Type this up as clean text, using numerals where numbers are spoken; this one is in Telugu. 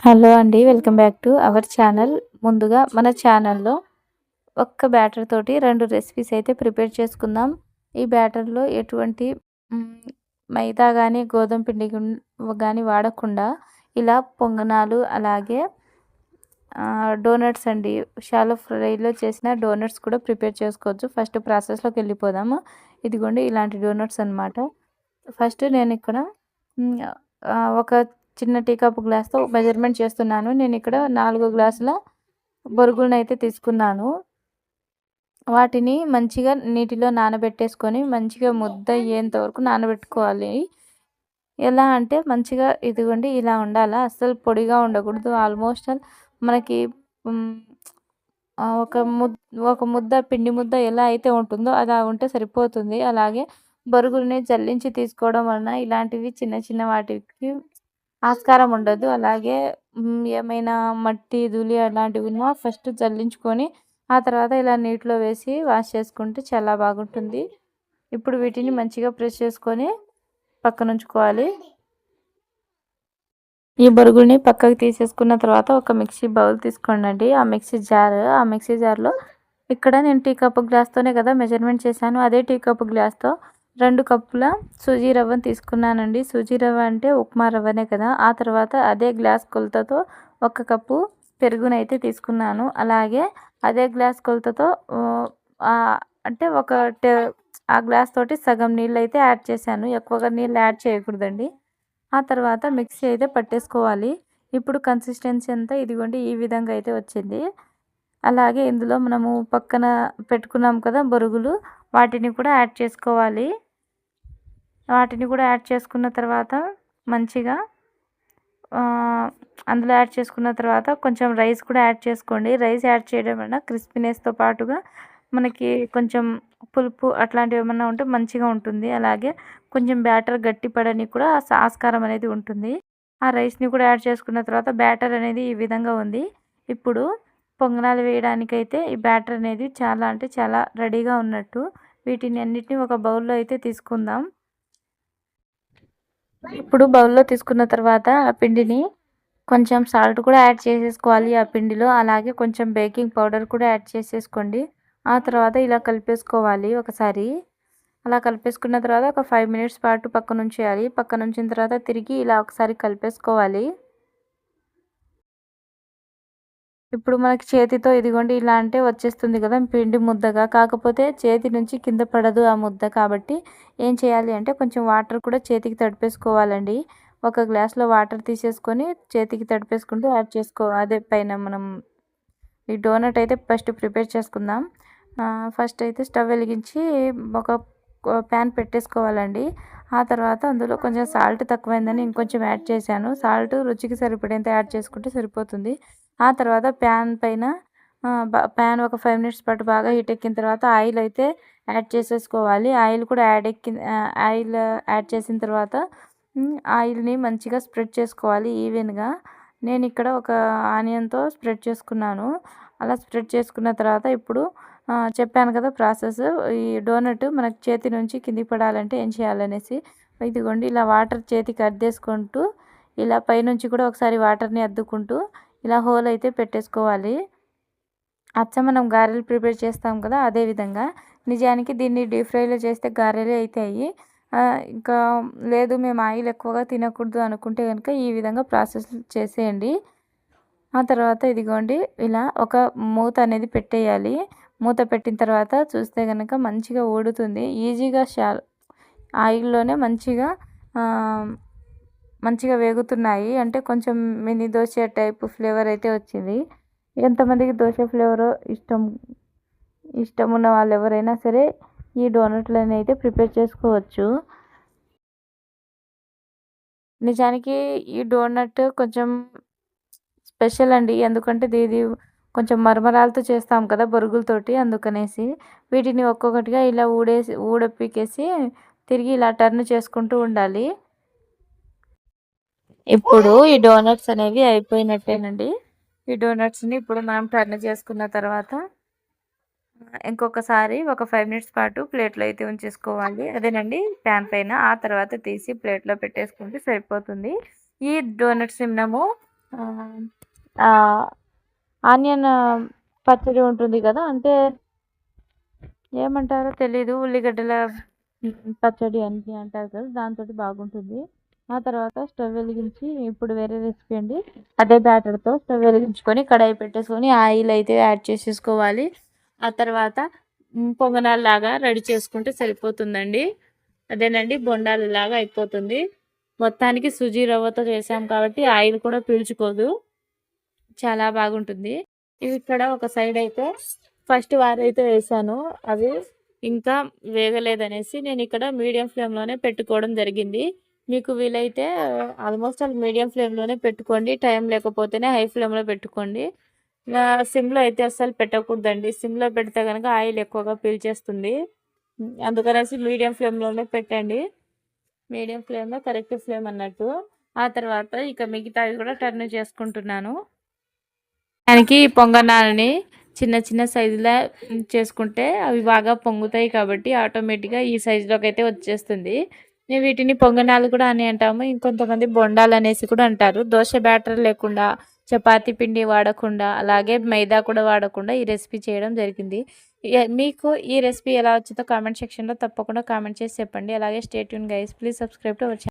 హలో అండి. Welcome back to our channel. ముందుగా మన ఛానల్‌లో ఒక్క బ్యాటర్ తోటి 2 రెసిపీస్ అయితే ప్రిపేర్ చేసుకుందాం. ఈ బ్యాటర్‌లో ఎటువంటి హ్మ్, మైదా గాని, గోధుమ పిండి గాని వాడకుండా ఇలా పొంగనాలు అలాగే డోనట్స్ అండి. షాలో ఫ్రైలో చేసిన డోనట్స్ కూడా ప్రిపేర్ చేసుకోవచ్చు. ఫస్ట్ ప్రాసెస్‌లోకి వెళ్ళిపోదాము. ఇదిగోండి ఇలాంటి డోనట్స్ అన్నమాట. ఫస్ట్ నేనిక్కడ హ్మ్. ఒక చిన్న టీ కప్ గ్లాస్‌తో మెజర్‌మెంట్ చేస్తున్నాను. నేనిక్కడ 4 గ్లాసుల బొరుగులనైతే తీసుకున్నాను. వాటిని మంచిగా నీటిలో నానబెట్టేసుకొని, మంచిగా ముద్ద అయ్యేంత వరకు నానబెట్టుకోవాలి. ఎలా అంటే మంచిగా ఇదిగోండి ఇలా ఉండాలా. అస్సలు పొడిగా ఉండకూడదు. ఆల్మోస్ట్ మనకి హ్మ్. ఒక ఒక ముద్ద పిండి ముద్ద ఎలా అయితే ఉంటుందో అలా ఉంటే సరిపోతుంది. అలాగే బొరుగుల్ని జల్లించి తీసుకోవడం వలన ఇలాంటివి చిన్న చిన్న వాటికి ఆస్కారం ఉండదు. అలాగే ఏమైనా మట్టి, ధూళి అలాంటివున్నా ఫస్ట్ జల్లించుకొని, ఆ తర్వాత ఇలా నీటిలో వేసి వాష్ చేసుకుంటే చాలా బాగుంటుంది. ఇప్పుడు వీటిని మంచిగా ప్రెస్ చేసుకొని పక్కనుంచుకోవాలి. ఈ బొరుగుల్ని పక్కకు తీసేసుకున్న తర్వాత ఒక మిక్సీ బౌల్ తీసుకోండి. ఆ మిక్సీ జార్‌లో ఇక్కడ నేను టీ కప్ గ్లాస్‌తోనే కదా మెజర్‌మెంట్ చేశాను. అదే టీ కప్ గ్లాస్‌తో 2 కప్పుల సూజీ రవ్వను తీసుకున్నానండి. సూజీ రవ్వ అంటే ఉప్మా రవ్వనే కదా! ఆ తర్వాత అదే గ్లాస్ కొలతతో 1 కప్పు పెరుగునైతే తీసుకున్నాను. అలాగే అదే గ్లాస్ కొలతతో అంటే ఒక టే ఆ గ్లాస్ తోటి సగం నీళ్ళైతే యాడ్ చేశాను. ఎక్కువగా నీళ్ళు యాడ్ చేయకూడదండి. ఆ తర్వాత మిక్సీ అయితే పట్టేసుకోవాలి. ఇప్పుడు కన్సిస్టెన్సీ అంతా ఇదిగోండి ఈ విధంగా అయితే వచ్చింది. అలాగే ఇందులో మనము పక్కన పెట్టుకున్నాం కదా బొరుగులు, వాటిని కూడా యాడ్ చేసుకోవాలి. వాటిని కూడా యాడ్ చేసుకున్న తర్వాత మంచిగా అందులో యాడ్ చేసుకున్న తర్వాత కొంచెం రైస్ కూడా యాడ్ చేసుకోండి. రైస్ యాడ్ చేయడం వలన క్రిస్పీనెస్‌తో పాటుగా మనకి కొంచెం పులుపు అట్లాంటివి ఏమన్నా ఉంటే మంచిగా ఉంటుంది. అలాగే కొంచెం బ్యాటర్ గట్టిపడనికి కూడా ఆస్కారం అనేది ఉంటుంది. ఆ రైస్‌ని కూడా యాడ్ చేసుకున్న తర్వాత బ్యాటర్ అనేది ఈ విధంగా ఉంది. ఇప్పుడు పొంగనాలు వేయడానికైతే ఈ బ్యాటర్ అనేది చాలా అంటే చాలా రెడీగా ఉన్నట్టు. వీటిని అన్నిటిని ఒక బౌల్‌లో అయితే తీసుకుందాం. ఇప్పుడు బౌల్‌లో తీసుకున్న తర్వాత ఆ పిండిని కొంచెం సాల్ట్ కూడా యాడ్ చేసేసుకోవాలి ఆ పిండిలో. అలాగే కొంచెం బేకింగ్ పౌడర్ కూడా యాడ్ చేసేసుకోండి. ఆ తర్వాత ఇలా కలిపేసుకోవాలి ఒకసారి. అలా కలిపేసుకున్న తర్వాత ఒక 5 మినిట్స్ పాటు పక్కనుంచేయాలి. పక్కనుంచిన తర్వాత తిరిగి ఇలా ఒకసారి కలిపేసుకోవాలి. ఇప్పుడు మనకి చేతితో ఇదిగోండి ఇలా అంటే వచ్చేస్తుంది కదా పిండి ముద్దగా. కాకపోతే చేతి నుంచి కింద పడదు ఆ ముద్ద. కాబట్టి ఏం చేయాలి అంటే కొంచెం వాటర్ కూడా చేతికి తడిపేసుకోవాలండి. ఒక గ్లాస్‌లో వాటర్ తీసేసుకొని చేతికి తడిపేసుకుంటూ యాడ్ అదే పైన మనం ఈ డోనట్ అయితే ఫస్ట్ ప్రిపేర్ చేసుకుందాం. ఫస్ట్ అయితే స్టవ్ వెలిగించి ఒక ప్యాన్ పెట్టేసుకోవాలండి. ఆ తర్వాత అందులో కొంచెం సాల్ట్ తక్కువైందని ఇంకొంచెం యాడ్ చేశాను. సాల్ట్ రుచికి సరిపడేంత యాడ్ చేసుకుంటే సరిపోతుంది. ఆ తర్వాత ప్యాన్ పైన ప్యాన్ ఒక 5 మినిట్స్ పాటు బాగా హీట్ ఎక్కిన తర్వాత ఆయిల్ అయితే యాడ్ చేసేసుకోవాలి. ఆయిల్ కూడా ఆయిల్ యాడ్ చేసిన తర్వాత ఆయిల్‌ని మంచిగా స్ప్రెడ్ చేసుకోవాలి ఈవెన్‌గా. నేనిక్కడ ఒక ఆనియన్‌తో స్ప్రెడ్ చేసుకున్నాను. అలా స్ప్రెడ్ చేసుకున్న తర్వాత ఇప్పుడు చెప్పాను కదా ప్రాసెస్. ఈ డోనట్ మనకి చేతి నుంచి కిందికి పడాలంటే ఏం చేయాలనేసి. ఇదిగోండి ఇలా వాటర్ చేతికి అద్దేసుకుంటూ ఇలా పైనుంచి కూడా ఒకసారి వాటర్‌ని అద్దుకుంటూ ఇలా హోల్ అయితే పెట్టేసుకోవాలి. మనం గారెలు ప్రిపేర్ చేస్తాం కదా! అదే విధంగా. నిజానికి దీన్ని డీప్ ఫ్రైలో చేస్తే గారెలే అయితాయి. ఇంకా లేదు మేము ఆయిల్ ఎక్కువగా తినకూడదు అనుకుంటే గనుక ఈ విధంగా ప్రాసెస్ చేసేయండి. ఆ తర్వాత ఇదిగోండి ఇలా ఒక మూత అనేది పెట్టేయాలి. మూత పెట్టిన తర్వాత చూస్తే గనక మంచిగా ఊడుతుంది. ఈజీగా ఆయిల్‌లోనే మంచిగా వేగుతున్నాయి. అంటే కొంచెం మినీ దోస టైప్ ఫ్లేవర్ అయితే వచ్చింది. ఎంతమందికి దోస ఫ్లేవరో ఇష్టం ఉన్న వాళ్ళు ఎవరైనా సరే ఈ డోనట్‌లని అయితే ప్రిపేర్ చేసుకోవచ్చు. నిజానికి ఈ డోనట్ కొంచెం స్పెషల్ అండి. ఎందుకంటే ఇది కొంచెం మరమరాలతో చేస్తాం కదా బొరుగులతోటి అందుకనేసి. వీటిని ఒక్కొక్కటిగా ఇలా ఊడపీకేసి తిరిగి ఇలా టర్న్ చేసుకుంటూ ఉండాలి. ఇప్పుడు ఈ డోనట్స్ అనేవి అయిపోయినట్టేనండి. ఈ డోనట్స్‌ని ఇప్పుడు మనం టర్న్ చేసుకున్న తర్వాత ఇంకొకసారి ఒక 5 మినిట్స్ పాటు ప్లేట్‌లో అయితే ఉంచేసుకోవాలి. అదేనండి ప్యాన్ పైన. ఆ తర్వాత తీసి ప్లేట్‌లో పెట్టేసుకుంటే సరిపోతుంది. ఈ డోనట్స్‌ని మనము ఆనియన్ పచ్చడి ఉంటుంది కదా, అంటే ఏమంటారో తెలీదు, ఉల్లిగడ్డల పచ్చడి అని అంటారు కదా, దాంతో బాగుంటుంది. ఆ తర్వాత స్టవ్ వెలిగించి, ఇప్పుడు వేరే రెసిపీ అండి, అదే బ్యాటర్తో స్టవ్ వెలిగించుకొని కడాయి పెట్టేసుకొని ఆయిల్ అయితే యాడ్ చేసేసుకోవాలి. ఆ తర్వాత పొంగనాల్లాగా రెడీ చేసుకుంటే సరిపోతుందండి. అదేనండి, బొండాలలాగా అయిపోతుంది. మొత్తానికి సుజీ రవ్వతో చేసాం కాబట్టి ఆయిల్ కూడా పీల్చుకోదు, చాలా బాగుంటుంది. ఇవి ఇక్కడ ఒక సైడ్ అయితే ఫస్ట్ వారైతే వేసాను, అవి ఇంకా వేగలేదనేసి నేను ఇక్కడ మీడియం ఫ్లేమ్లోనే పెట్టుకోవడం జరిగింది. మీకు వీలైతే ఆల్మోస్ట్ ఆల్ మీడియం ఫ్లేమ్లోనే పెట్టుకోండి, టైం లేకపోతేనే హై ఫ్లేమ్లో పెట్టుకోండి. సిమ్లో అయితే అస్సలు పెట్టకూడదండి, సిమ్లో పెడితే కనుక ఆయిల్ ఎక్కువగా పీల్చేస్తుంది. అందుకనేసి మీడియం ఫ్లేమ్లోనే పెట్టండి, మీడియం ఫ్లేమ్లో కరెక్ట్ ఫ్లేమ్ అన్నట్టు. ఆ తర్వాత ఇక మిగతావి కూడా టర్న్ చేసుకుంటున్నాను. దానికి పొంగనాలని చిన్న చిన్న సైజులో చేసుకుంటే అవి బాగా పొంగుతాయి కాబట్టి ఆటోమేటిక్గా ఈ సైజులోకి అయితే వచ్చేస్తుంది. వీటిని పొంగనాలు కూడా అని అంటాము, ఇంకొంతమంది బొండాలు అనేసి కూడా అంటారు. దోశ బ్యాటర్ లేకుండా, చపాతీ పిండి వాడకుండా, అలాగే మైదా కూడా వాడకుండా ఈ రెసిపీ చేయడం జరిగింది. మీకు ఈ రెసిపీ ఎలా వచ్చిందో కామెంట్ సెక్షన్లో తప్పకుండా కామెంట్ చేసి చెప్పండి. అలాగే stay tune guys, please subscribe to our channel.